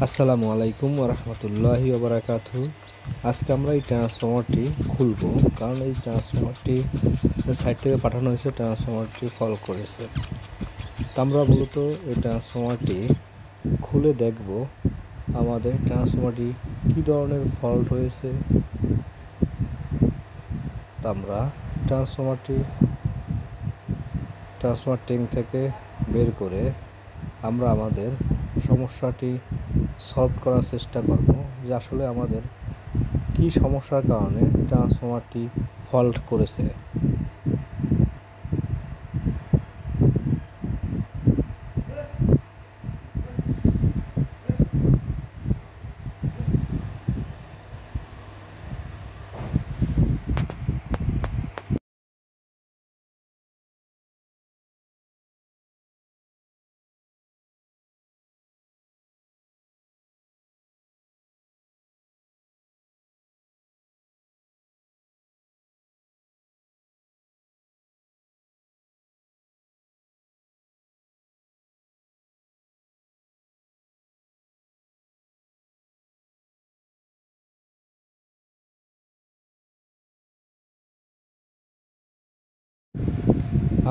আসসালামু আলাইকুম ওরহমতুল্লাহি ওবরাকাতু। আজকে আমরা এই ট্রান্সফর্মারটি খুলব, কারণ এই ট্রান্সফর্মারটি সাইট থেকে পাঠানো হয়েছে, ট্রান্সফর্মারটি ফল করেছে। তা আমরা মূলত এই ট্রান্সফর্মারটি খুলে দেখব আমাদের ট্রান্সফর্মারটি কী ধরনের ফল্ট হয়েছে। তা আমরা ট্রান্সফর্মার ট্যাঙ্ক থেকে বের করে আমরা আমাদের সমস্যাটি সলভ করার চেষ্টা করব, যে আসলে আমাদের কী সমস্যার কারণে ট্রান্সফর্মারটি ফল্ট করেছে।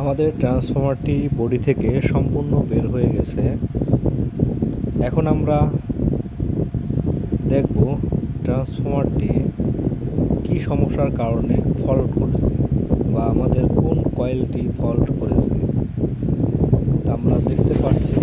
আমাদের ট্রান্সফর্মারটি বডি থেকে সম্পূর্ণ বের হয়ে গেছে। এখন আমরা দেখব ট্রান্সফর্মারটি কী সমস্যার কারণে ফল্ট করেছে, বা আমাদের কোন কয়েলটি ফল্ট করেছে। তা আমরা দেখতে পাচ্ছি